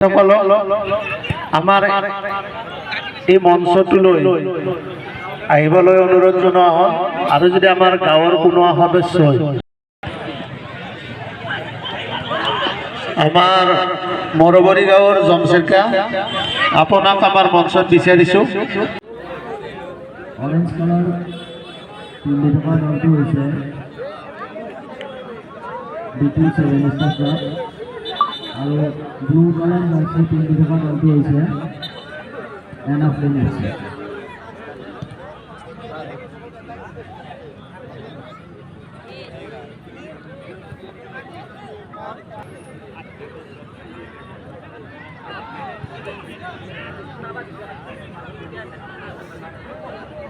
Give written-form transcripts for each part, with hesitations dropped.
আমাৰ এই মঞ্চটোলৈ আহিবলৈ অনুৰোধ জনোৱা হ'ল আৰু যদি আমাৰ গাঁৱৰ কোনো সদস্যই আমাৰ মৰবৰী গাঁৱৰ জমচেকা আপোনাক আমাৰ মঞ্চত বিচাৰিছোঁ। অৰেঞ্জ কালাৰ পিন্ধি থকা দলটো হৈছে বিটি ছেভেন ষ্টাৰ ক্লাব আৰু ব্লু কালাৰ জাৰ্চি পিন্ধি থকা দলটো হৈছে এনএফ হৈছে।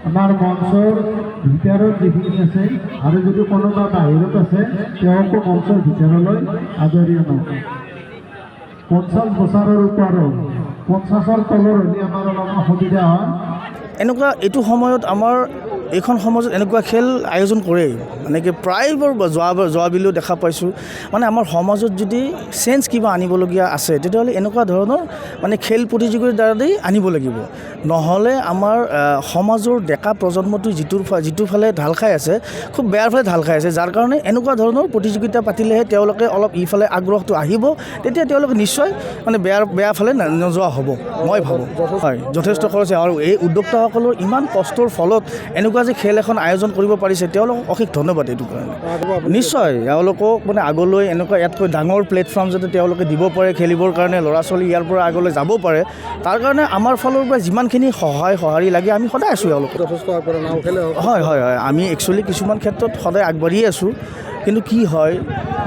আমাৰ মঞ্চৰ ভিতৰত যিখিনি আছে আৰু যদি কোনোবা বাহিৰত আছে তেওঁকো মঞ্চৰ ভিতৰলৈ আদৰি আনক। 50 বছৰৰ ওপৰৰ 50ৰ তলৰ হ'লে আমাৰ অলপমান সুবিধা হয়। এনেকুৱা এইটো সময়ত আমাৰ এইখন সমাজত এনেকুৱা খেল আয়োজন কৰে, মানে কি প্ৰায়বোৰ যোৱাবিলেও দেখা পাইছোঁ। মানে আমাৰ সমাজত যদি চেঞ্জ কিবা আনিবলগীয়া আছে তেতিয়াহ'লে এনেকুৱা ধৰণৰ মানে খেল প্ৰতিযোগিতাৰ দ্বাৰাই আনিব লাগিব। নহ'লে আমাৰ সমাজৰ ডেকা প্ৰজন্মটো যিটো ফালে ঢাল খাই আছে, খুব বেয়াৰ ফালে ঢাল খাই আছে। যাৰ কাৰণে এনেকুৱা ধৰণৰ প্ৰতিযোগিতা পাতিলেহে তেওঁলোকে অলপ ইফালে আগ্ৰহটো আহিব, তেতিয়া তেওঁলোকে নিশ্চয় মানে বেয়া ফালে নোযোৱা হ'ব মই ভাবোঁ। হয়, যথেষ্ট খৰচ আৰু এই উদ্যোক্তাসকলৰ ইমান কষ্টৰ ফলত এনেকুৱা যে খেল এখন আয়োজন কৰিব পাৰিছে, তেওঁলোকক অশেষ ধন্যবাদ এইটো কাৰণে। নিশ্চয় তেওঁলোকক মানে আগলৈ এনেকুৱা ইয়াতকৈ ডাঙৰ প্লেটফৰ্ম যাতে তেওঁলোকে দিব পাৰে খেলিবৰ কাৰণে, ল'ৰা ছোৱালী ইয়াৰ পৰা আগলৈ যাব পাৰে, তাৰ কাৰণে আমাৰ ফালৰ পৰা যিমানখিনি সঁহাৰি লাগে আমি সদায় আছোঁ তেওঁলোকক। হয় হয় হয়, আমি একচুৱেলি কিছুমান ক্ষেত্ৰত সদায় আগবাঢ়িয়ে আছোঁ, কিন্তু কি হয়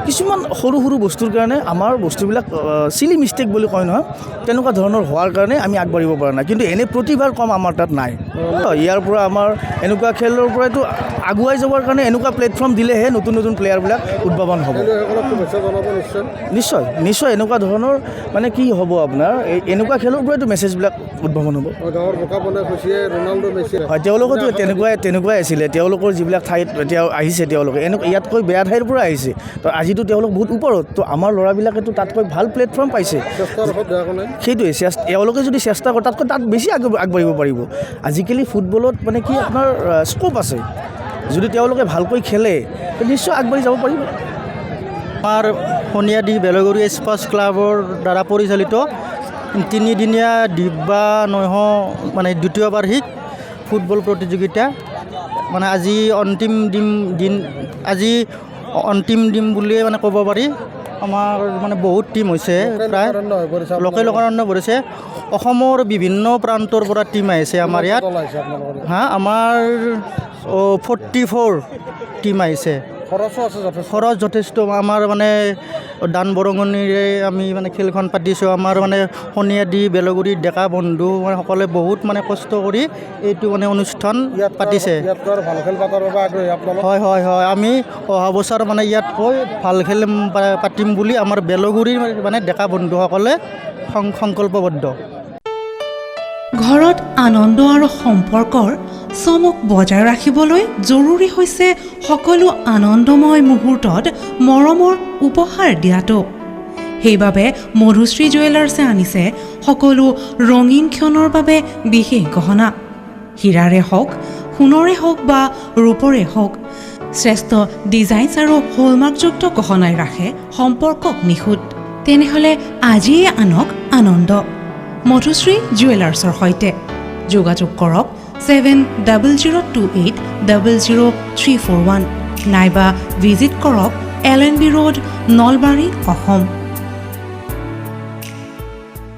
কিছুমান সৰু বস্তুৰ কাৰণে আমাৰ বস্তুবিলাক চিলি মিষ্টেক বুলি কয় নহয়, তেনেকুৱা ধৰণৰ হোৱাৰ কাৰণে আমি আগবাঢ়িব পৰা নাই। কিন্তু এনে প্ৰতিভাৰ কম আমাৰ তাত নাই। ইয়াৰ পৰা আমাৰ এনেকুৱা খেলৰ পৰাইতো আগুৱাই যাবৰ কাৰণে এনেকুৱা প্লেটফৰ্ম দিলেহে নতুন প্লেয়াৰবিলাক উদ্ভাৱন হ'ব। নিশ্চয় এনেকুৱা ধৰণৰ মানে কি হ'ব আপোনাৰ এনেকুৱা খেলৰ পৰাইতো মেছেজবিলাক উদ্ভাৱন হ'ব। হয়, তেওঁলোকতো তেনেকুৱাই আছিলে। তেওঁলোকৰ যিবিলাক ঠাইত এতিয়া আহিছে তেওঁলোকে ইয়াতকৈ বেয়া ঠাইৰ পৰা আহিছে, তো আজিতো তেওঁলোক বহুত ওপৰত, তো আমাৰ ল'ৰাবিলাকেতো তাতকৈ ভাল প্লেটফৰ্ম পাইছে। সেইটোৱে তেওঁলোকে যদি চেষ্টা কৰে তাত বেছি আগবাঢ়িব পাৰিব। আজিকালি ফুটবলত মানে কি আপোনাৰ স্ক'প আছে, যদি তেওঁলোকে ভালকৈ খেলে নিশ্চয় আগবাঢ়ি যাব পাৰিব। আমাৰ সোণিয়াদি বেলগুৰি স্পৰ্টছ ক্লাবৰ দ্বাৰা পৰিচালিত 3দিনীয়া ডিব্বা নৈশ মানে দ্বিতীয় বাৰ্ষিক ফুটবল প্ৰতিযোগিতা মানে আজি অন্তিম দিন বুলিয়ে মানে ক'ব পাৰি। আমাৰ মানে বহুত টিম হৈছে, প্ৰায় লোকাৰণ্য পৰিছে। অসমৰ বিভিন্ন প্ৰান্তৰ পৰা টিম আহিছে আমাৰ ইয়াত। আমাৰ 44 টিম আহিছে। খৰচ যথেষ্ট। আমাৰ মানে দান বৰঙণিৰে আমি মানে খেলখন পাতিছোঁ। আমাৰ মানে সোণিয়াদি বেলগুৰিৰ ডেকা বন্ধু মানে সকলে বহুত মানে কষ্ট কৰি এইটো মানে অনুষ্ঠান পাতিছে। হয়, আমি অহা বছৰ মানে ইয়াতকৈ ভাল খেল পাতিম বুলি আমাৰ বেলগুৰিৰ মানে ডেকা বন্ধুসকলে সংকল্পবদ্ধ। ঘৰত আনন্দ আৰু সম্পৰ্কৰ চমক বজাই ৰাখিবলৈ জৰুৰী হৈছে সকলো আনন্দময় মুহূৰ্তত মৰমৰ উপহাৰ দিয়াটো। সেইবাবে মধুশ্ৰী জুৱেলাৰ্ছে আনিছে সকলো ৰঙীন ক্ষণৰ বাবে বিশেষ গহনা। হীৰাৰে হওক, সোণৰে হওক বা ৰূপৰে হওক, শ্ৰেষ্ঠ ডিজাইনছ আৰু হলমাৰ্কযুক্ত গহনাই ৰাখে সম্পৰ্কক নিখুঁত। তেনেহ'লে আজিয়ে আনক আনন্দ মধুশ্ৰী জুৱেলাৰ্ছৰ সৈতে। যোগাযোগ কৰক 7002800341 নাইবা ভিজিট কৰক LNB ৰোড, নলবাৰী, অসম।